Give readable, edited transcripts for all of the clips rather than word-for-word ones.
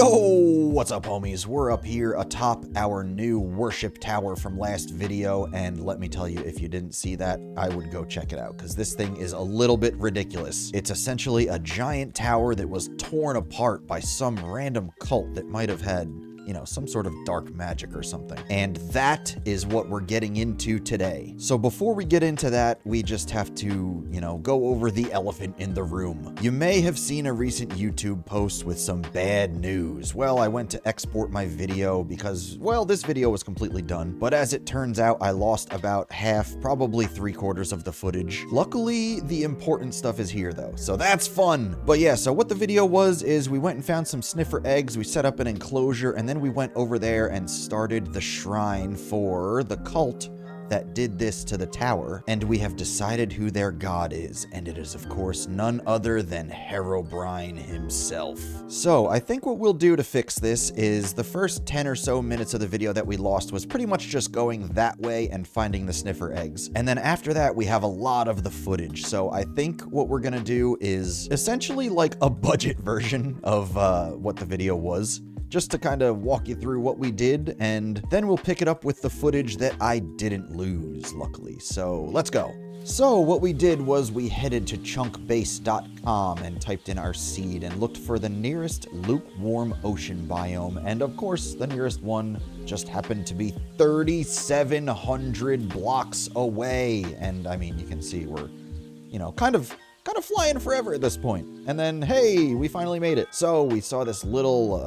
Yo, what's up homies? We're up here atop our new worship tower from last video, and let me tell you, if you didn't see that, I would go check it out, because this thing is a little bit ridiculous. It's essentially a giant tower that was torn apart by some random cult that might have had, you know, some sort of dark magic or something. And that is what we're getting into today. So before we get into that, we just have to, you know, go over the elephant in the room. You may have seen a recent YouTube post with some bad news. Well, I went to export my video because, well, this video was completely done. But as it turns out, I lost about half, probably 3/4 of the footage. Luckily, the important stuff is here though, so that's fun. But yeah, so what the video was is we went and found some sniffer eggs, we set up an enclosure, and then we went over there and started the shrine for the cult that did this to the tower, and we have decided who their god is, and it is of course none other than HEROBRINE himself. So I think what we'll do to fix this is the first 10 or so minutes of the video that we lost was pretty much just going that way and finding the sniffer eggs, and then after that we have a lot of the footage. So I think what we're gonna do is essentially like a budget version of what the video was, just to kind of walk you through what we did, and then we'll pick it up with the footage that I didn't lose, luckily. So let's go. So what we did was we headed to chunkbase.com and typed in our seed and looked for the nearest lukewarm ocean biome, and of course the nearest one just happened to be 3,700 blocks away. And I mean, you can see we're, you know, kind of flying forever at this point. And then, hey, we finally made it. So we saw this little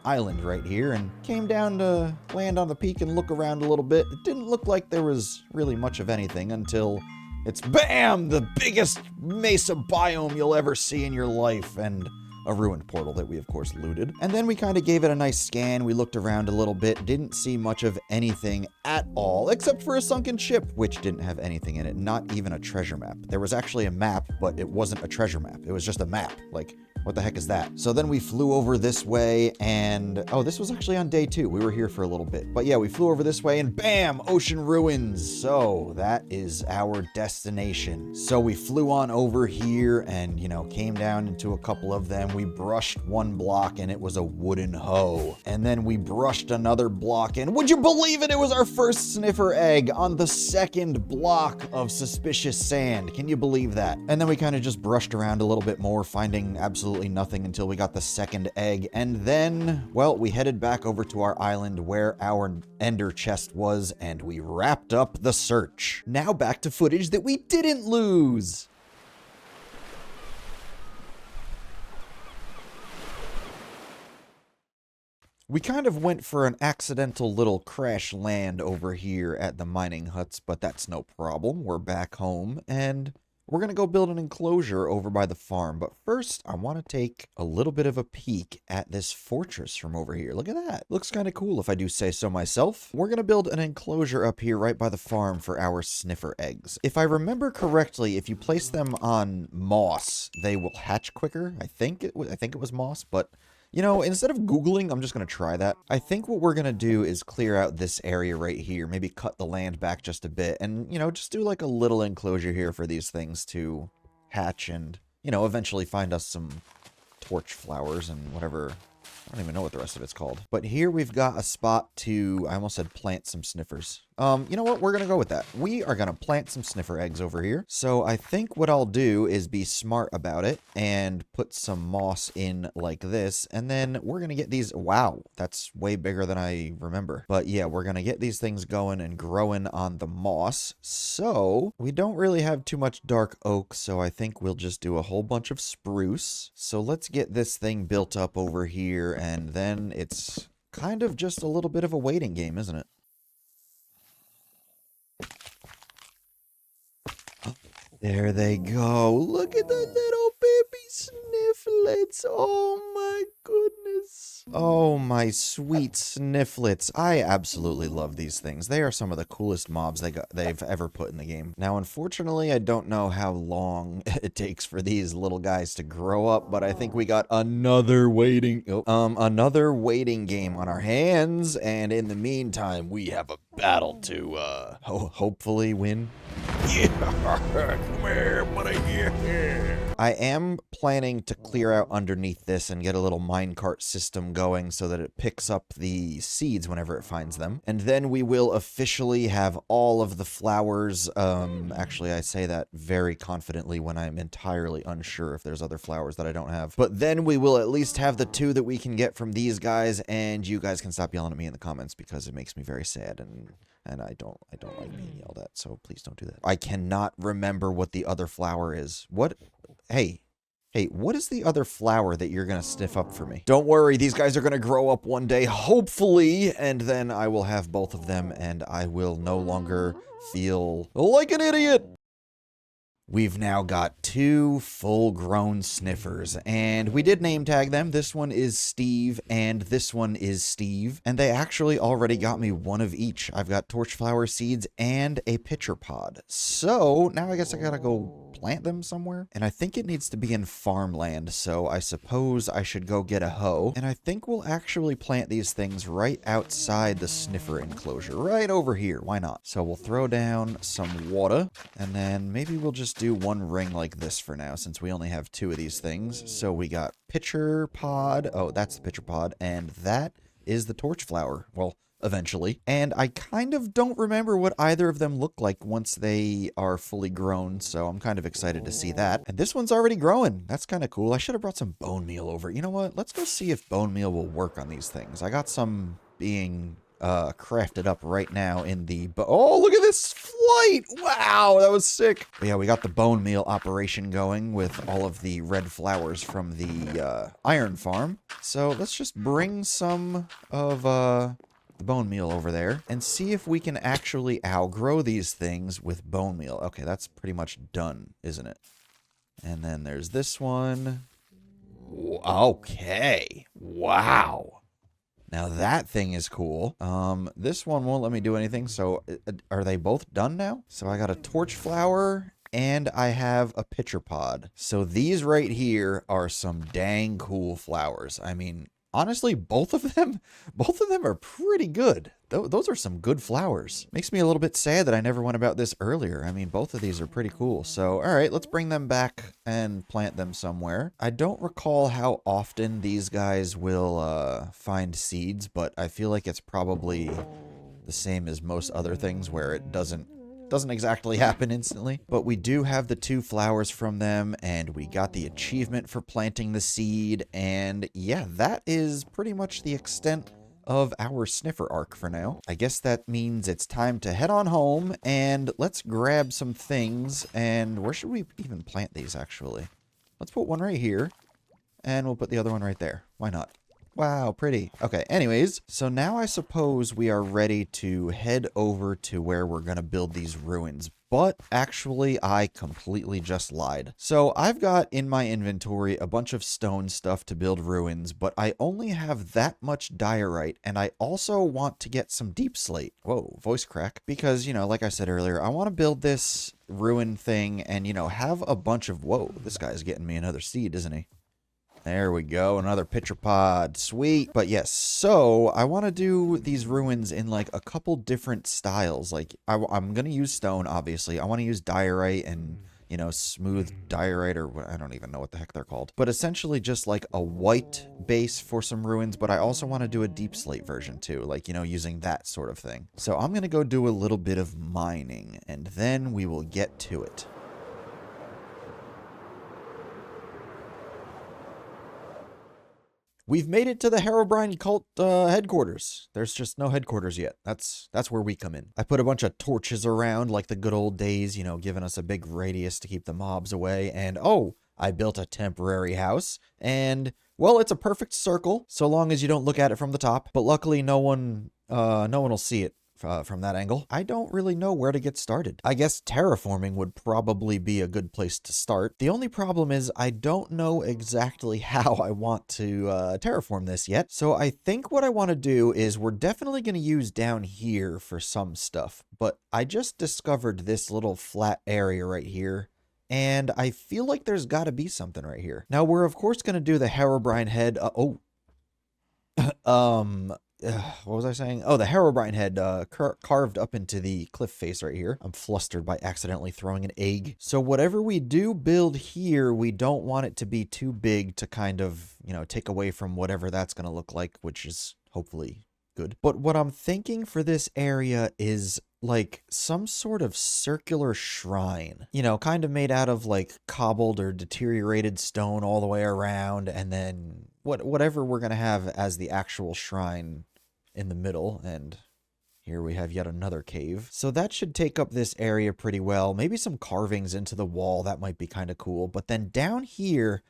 island right here and came down to land on the peak and look around a little bit. It didn't look like there was really much of anything until it's BAM! The biggest mesa biome you'll ever see in your life, and a ruined portal that we of course looted. And then we kind of gave it a nice scan. We looked around a little bit, didn't see much of anything at all, except for a sunken ship, which didn't have anything in it, not even a treasure map. There was actually a map, but it wasn't a treasure map. It was just a map. Like, what the heck is that? So then we flew over this way, and oh, this was actually on day 2. We were here for a little bit. But yeah, we flew over this way and bam, ocean ruins. So that is our destination. So we flew on over here and, you know, came down into a couple of them. We brushed one block and it was a wooden hoe. And then we brushed another block and would you believe it? It was our first sniffer egg on the second block of suspicious sand. Can you believe that? And then we kind of just brushed around a little bit more, finding absolutely nothing until we got the second egg. And then, well, we headed back over to our island where our ender chest was, and we wrapped up the search. Now back to footage that we didn't lose. We kind of went for an accidental little crash land over here at the mining huts, but that's no problem. We're back home, and we're going to go build an enclosure over by the farm. But first, I want to take a little bit of a peek at this fortress from over here. Look at that. Looks kind of cool if I do say so myself. We're going to build an enclosure up here right by the farm for our sniffer eggs. If I remember correctly, if you place them on moss, they will hatch quicker. I think it was moss, but you know, instead of Googling, I'm just going to try that. I think what we're going to do is clear out this area right here, maybe cut the land back just a bit, and, you know, just do like a little enclosure here for these things to hatch and, you know, eventually find us some torch flowers and whatever. I don't even know what the rest of it's called. But here we've got a spot to, I almost said plant some sniffers. You know what? We're going to go with that. We are going to plant some sniffer eggs over here. So I think what I'll do is be smart about it and put some moss in like this. And then we're going to get these. Wow, that's way bigger than I remember. But yeah, we're going to get these things going and growing on the moss. So we don't really have too much dark oak. So I think we'll just do a whole bunch of spruce. So let's get this thing built up over here. And then it's kind of just a little bit of a waiting game, isn't it? There they go. Look at the little baby snifflets. Oh my goodness. Oh my sweet snifflets. I absolutely love these things. They are some of the coolest mobs they've ever put in the game. Now, unfortunately, I don't know how long it takes for these little guys to grow up, but I think we got another waiting game on our hands, and in the meantime, we have a battle to hopefully win. Yeah, come here, buddy. Yeah. I am planning to clear out underneath this and get a little minecart system going so that it picks up the seeds whenever it finds them. And then we will officially have all of the flowers. Actually, I say that very confidently when I'm entirely unsure if there's other flowers that I don't have. But then we will at least have the 2 that we can get from these guys, and you guys can stop yelling at me in the comments because it makes me very sad, and I don't like being yelled at, so please don't do that. I cannot remember what the other flower is. What? Hey, what is the other flower that you're gonna sniff up for me? Don't worry, these guys are gonna grow up one day, hopefully, and then I will have both of them, and I will no longer feel like an idiot. We've now got 2 full-grown sniffers, and we did name tag them. This one is Steve, and this one is Steve, and they actually already got me 1 of each. I've got torchflower seeds and a pitcher pod. So now I guess I gotta go plant them somewhere, and I think it needs to be in farmland, so I suppose I should go get a hoe, and I think we'll actually plant these things right outside the sniffer enclosure, right over here. Why not? So we'll throw down some water, and then maybe we'll just do 1 ring like this for now, since we only have 2 of these things. So we got pitcher pod. Oh, that's the pitcher pod, and that is the torch flower. Well, eventually. And I kind of don't remember what either of them look like once they are fully grown, so I'm kind of excited to see that. And this one's already growing. That's kind of cool. I should have brought some bone meal over. You know what? Let's go see if bone meal will work on these things. I got some being crafted up right now in the... Oh, look at this flight! Wow, that was sick. But yeah, we got the bone meal operation going with all of the red flowers from the iron farm. So let's just bring some of the bone meal over there and see if we can actually outgrow these things with bone meal. Okay, that's pretty much done, isn't it? And then there's this one. Okay. Wow. Now that thing is cool. This one won't let me do anything, so are they both done now? So I got a torch flower and I have a pitcher pod. So these right here are some dang cool flowers. I mean, honestly, both of them are pretty good. Those are some good flowers. Makes me a little bit sad that I never went about this earlier. I mean, both of these are pretty cool. So, all right, let's bring them back and plant them somewhere. I don't recall how often these guys will find seeds, but I feel like it's probably the same as most other things where it doesn't exactly happen instantly. But we do have the 2 flowers from them, and we got the achievement for planting the seed, and yeah, that is pretty much the extent of our sniffer arc for now. I guess that means it's time to head on home, and let's grab some things. And where should we even plant these, actually? Let's put one right here, and we'll put the other one right there. Why not? Wow, pretty. Okay, anyways, so now I suppose we are ready to head over to where we're gonna build these ruins. But actually, I completely just lied. So I've got in my inventory a bunch of stone stuff to build ruins, but I only have that much diorite, and I also want to get some deep slate. Whoa, voice crack. Because, you know, like I said earlier, I want to build this ruin thing and, you know, have a bunch of... Whoa, this guy's getting me another seed, isn't he? There we go, another pitcher pod. Sweet. But yes, so I want to do these ruins in like a couple different styles. Like I'm going to use stone, obviously. I want to use diorite and, you know, smooth diorite, or I don't even know what the heck they're called. But essentially just like a white base for some ruins, but I also want to do a deep slate version too, like, you know, using that sort of thing. So I'm going to go do a little bit of mining, and then we will get to it. We've made it to the Herobrine cult headquarters. There's just no headquarters yet. That's where we come in. I put a bunch of torches around like the good old days, you know, giving us a big radius to keep the mobs away. And oh, I built a temporary house. And well, it's a perfect circle so long as you don't look at it from the top. But luckily, no one will see it from that angle. I don't really know where to get started. I guess terraforming would probably be a good place to start. The only problem is I don't know exactly how I want to terraform this yet. So I think what I want to do is we're definitely going to use down here for some stuff. But I just discovered this little flat area right here, and I feel like there's got to be something right here. Now we're of course going to do the Herobrine head. what was I saying? Oh, the Herobrine head carved up into the cliff face right here. I'm flustered by accidentally throwing an egg. So whatever we do build here, we don't want it to be too big to kind of, you know, take away from whatever that's going to look like, which is hopefully good. But what I'm thinking for this area is like some sort of circular shrine, you know, kind of made out of like cobbled or deteriorated stone all the way around, and then whatever we're going to have as the actual shrine in the middle. And here we have yet another cave. So that should take up this area pretty well. Maybe some carvings into the wall. That might be kind of cool. But then down here,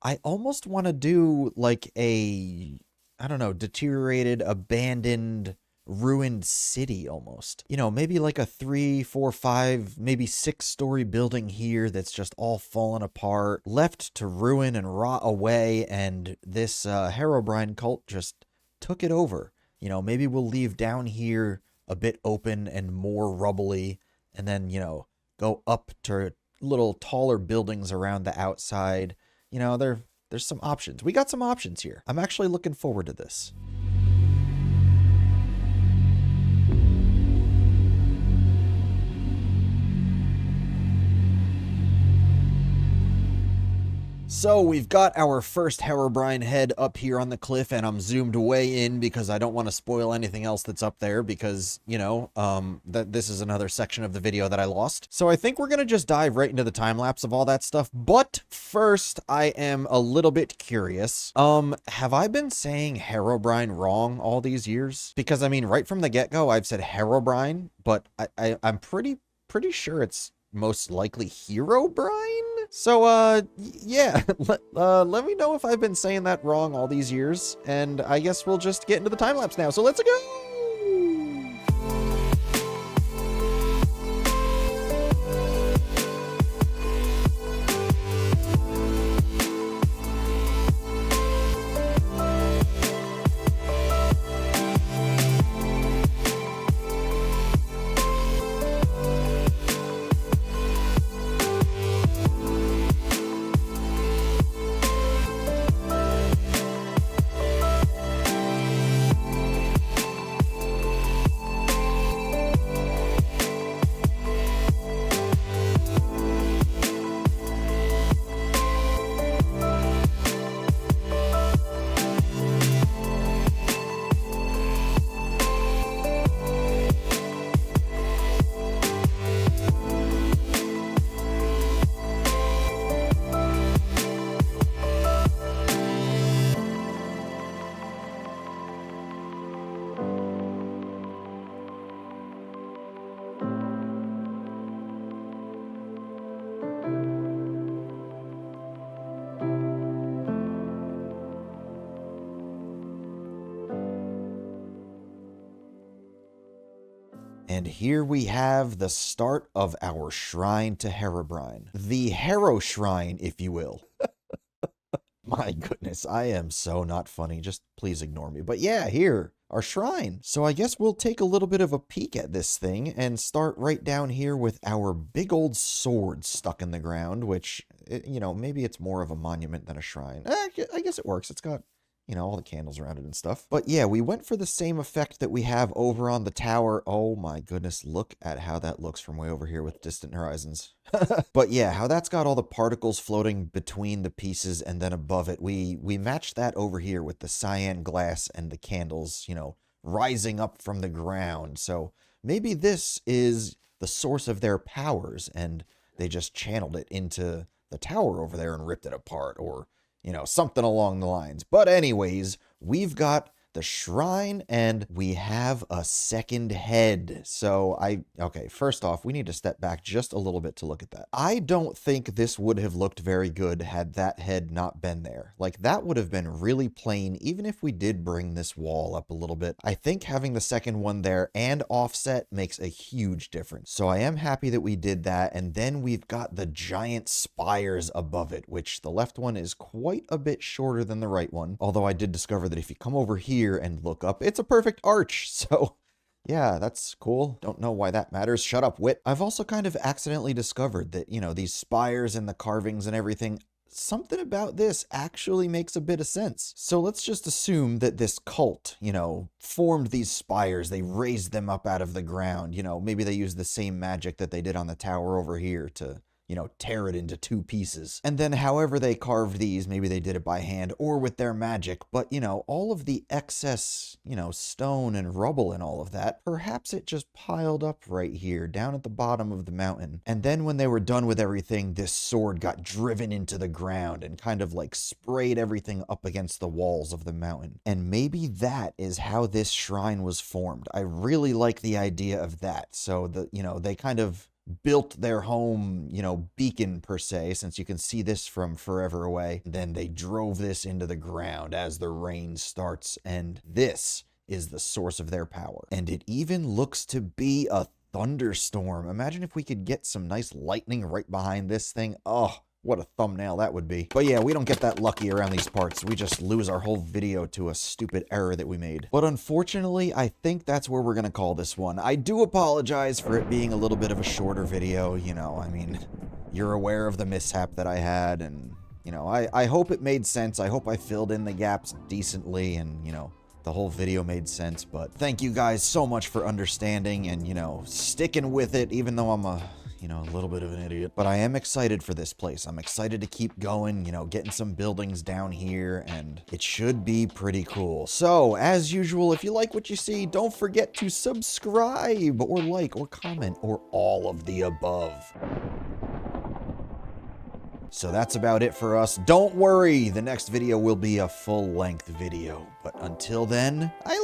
I almost want to do like a, I don't know, deteriorated, abandoned, ruined city almost. You know, maybe like a 3, 4, 5, maybe 6-story building here that's just all fallen apart, left to ruin and rot away, and this Herobrine cult just took it over. You know, maybe we'll leave down here a bit open and more rubbly, and then, you know, go up to little taller buildings around the outside. You know, there's some options. We got some options here. I'm actually looking forward to this. So we've got our first Herobrine head up here on the cliff, and I'm zoomed way in because I don't want to spoil anything else that's up there because, you know, this is another section of the video that I lost. So I think we're going to just dive right into the time lapse of all that stuff. But first, I am a little bit curious. Have I been saying Herobrine wrong all these years? Because, I mean, right from the get-go, I've said Herobrine, but I'm pretty sure it's most likely Herobrine? So, yeah, let me know if I've been saying that wrong all these years, and I guess we'll just get into the time lapse now, so let's go! And here we have the start of our shrine to Herobrine. The Heroshrine, if you will. My goodness, I am so not funny. Just please ignore me. But yeah, here, our shrine. So I guess we'll take a little bit of a peek at this thing and start right down here with our big old sword stuck in the ground, which, you know, maybe it's more of a monument than a shrine. I guess it works. It's got, you know, all the candles around it and stuff. But yeah, we went for the same effect that we have over on the tower. Oh my goodness, look at how that looks from way over here with distant horizons. But yeah, how that's got all the particles floating between the pieces and then above it. We matched that over here with the cyan glass and the candles, you know, rising up from the ground. So maybe this is the source of their powers and they just channeled it into the tower over there and ripped it apart, or, you know, something along the lines. But anyways, we've got the shrine and we have a second head. So okay, first off, we need to step back just a little bit to look at that. I don't think this would have looked very good had that head not been there. Like, that would have been really plain, even if we did bring this wall up a little bit. I think having the second one there and offset makes a huge difference. So I am happy that we did that. And then we've got the giant spires above it, which the left one is quite a bit shorter than the right one. Although I did discover that if you come over here and look up, it's a perfect arch. So yeah, that's cool. Don't know why that matters. Shut up, wit. I've also kind of accidentally discovered that, you know, these spires and the carvings and everything, something about this actually makes a bit of sense. So let's just assume that this cult, formed these spires. They raised them up out of the ground. Maybe they used the same magic that they did on the tower over here to tear it into two pieces. And then however they carved these, maybe they did it by hand or with their magic, but all of the excess, stone and rubble and all of that, perhaps it just piled up right here down at the bottom of the mountain. And then when they were done with everything, this sword got driven into the ground and kind of like sprayed everything up against the walls of the mountain. And maybe that is how this shrine was formed. I really like the idea of that. So they kind of built their home, beacon per se, since you can see this from forever away. Then they drove this into the ground as the rain starts, and this is the source of their power. And it even looks to be a thunderstorm. Imagine if we could get some nice lightning right behind this thing. Oh, what a thumbnail that would be. But yeah, we don't get that lucky around these parts. We just lose our whole video to a stupid error that we made. But unfortunately, I think that's where we're gonna call this one. I do apologize for it being a little bit of a shorter video. You're aware of the mishap that I had, and, I hope it made sense. I hope I filled in the gaps decently, and, the whole video made sense. But thank you guys so much for understanding and, sticking with it, even though I'm a little bit of an idiot. But I am excited for this place. I'm excited to keep going, getting some buildings down here, and it should be pretty cool. So, as usual, if you like what you see, don't forget to subscribe, or like, or comment, or all of the above. So that's about it for us. Don't worry, the next video will be a full-length video. But until then, I